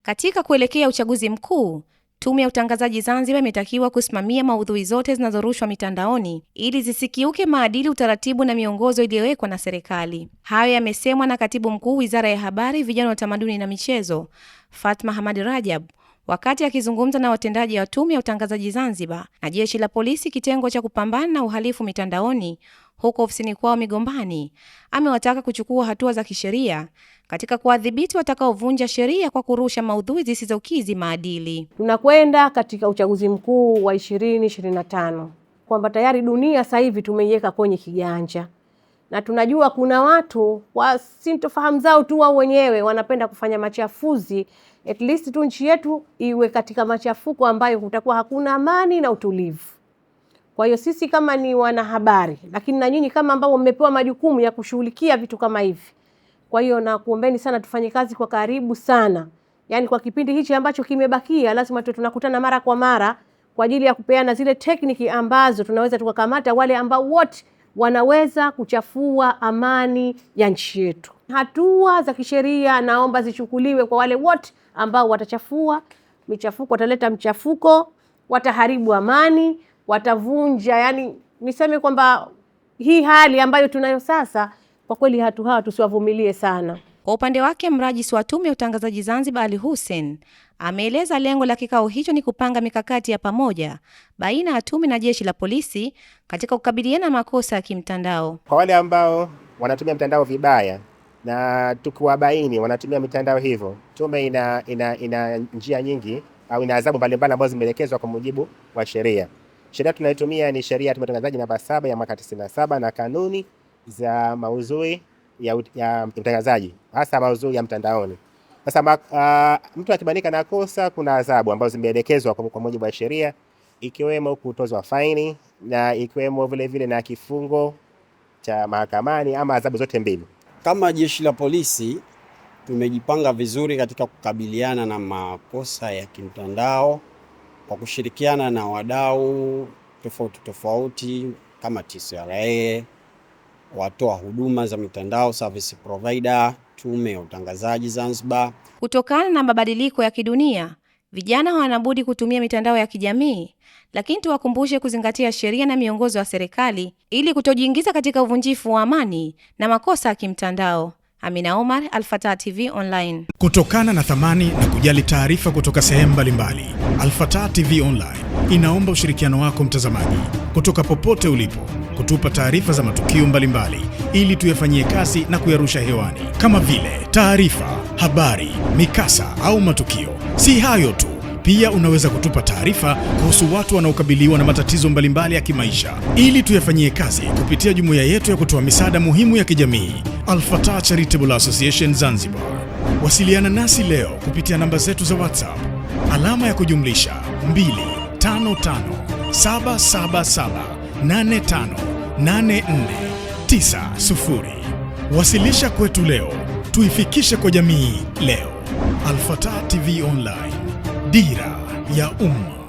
Katika kuelekea uchaguzi mkuu, Tume ya Utangazaji Zanzibar imetakiwa kusimamia maudhui zote zinazorushwa mitandaoni ili zisikiuke maadili, utaratibu na miongozo iliyowekwa na serikali. Hayo yamesemwa na Katibu Mkuu Wizara ya Habari, Vijana, Utamaduni na Michezo, Fatma Hamad Rajab, wakati akizungumza na watendaji wa Tume ya Utangazaji Zanzibar na Jeshi la Polisi kitengo cha kupambana na uhalifu mitandaoni huko ofisini kwao Migombani. Amewataka kuchukua hatua za kisheria katika kuwadhibiti watakaovunja sheria kwa kurusha maudhui zisizokidhi maadili. Tunakwenda katika uchaguzi mkuu wa 2025 kwamba tayari dunia sasa hivi tumeiweka kwenye kiganja, na tunajua kuna watu wasintofahamu zao tu wao wenyewe wanapenda kufanya machafuzi. At least tu nchi yetu iwe katika machafuko ambayo kutakuwa hakuna amani na utulivu. Kwa hiyo sisi kama ni wanahabari, lakini na nyinyi kama ambao mmepewa majukumu ya kushughulikia vitu kama hivi, kwa hiyo na kuombeni sana tufanye kazi kwa karibu sana. Yaani kwa kipindi hichi ambacho kimebakia lazima tunakutana mara kwa mara kwa ajili ya kupeana zile tekniki ambazo tunaweza tukakamata wale ambao wote wanaweza kuchafua amani ya nchi yetu. Hatua za kisheria naomba zichukuliwe kwa wale wote ambao watachafua michafuko, wataleta mchafuko, wataharibu amani, watavunja, yani niseme kwamba hii hali ambayo tunayo sasa kwa kweli hawa tusiwavumilie sana. Kwa upande wake, mrajisi wa Tume ya Utangazaji Zanzibar Ali Hussein ameeleza lengo la kikao hicho ni kupanga mikakati ya pamoja baina ya tume na jeshi la polisi katika kukabiliana na makosa ya kimtandao. Kwa wale ambao wanatumia mtandao vibaya na tukiwabaini wanatumia mitandao hivyo, tume ina njia nyingi au ina adhabu mbalimbali ambazo zimeelekezwa kwa mujibu wa sheria. Sheria tunayotumia ni sheria ya utangazaji namba 7 ya mwaka 97 na kanuni za maudhui ya utangazaji, hasa maudhui ya mtandaoni. Sasa mtu akibanika na kosa, kuna adhabu ambazo zimeelekezwa kwa mujibu wa sheria, ikiwemo kutozwa faini na ikiwemo vile vile na kifungo cha mahakamani ama adhabu zote mbili. Kama jeshi la polisi tumejipanga vizuri katika kukabiliana na makosa ya kimtandao kwa kushirikiana na wadau tofauti kama TCRA, watoa huduma za mitandao, service provider, Tume ya Utangazaji Zanzibar. Kutokana na mabadiliko ya kidunia, vijana hawana budi kutumia mitandao ya kijamii, lakini tuwakumbushe kuzingatia sheria na miongozo ya serikali ili kutojiingiza katika uvunjifu wa amani na makosa ya kimtandao. Amina Omar, Al-Fatah TV Online. Kutokana na thamani na kujali taarifa kutoka sehemu mbalimbali, Al-Fatah TV Online inaomba ushirikiano wako mtazamaji, kutoka popote ulipo, kutupa taarifa za matukio mbalimbali ili tuyafanyie kazi na kuyarusha hewani, kama vile taarifa, habari, mikasa au matukio. Si hayo tu, pia unaweza kutupa taarifa kuhusu watu wanaokabiliwa na matatizo mbalimbali ya kimaisha ili tuyafanyie kazi kupitia jumuiya yetu ya kutoa misaada muhimu ya kijamii, Al-Fatah Charitable Association Zanzibar. Wasiliana nasi leo kupitia namba zetu za WhatsApp alama ya kujumlisha 25577858490. Wasilisha kwetu leo, tuifikishe kwa jamii leo. Al-Fatah TV Online, dira ya umma.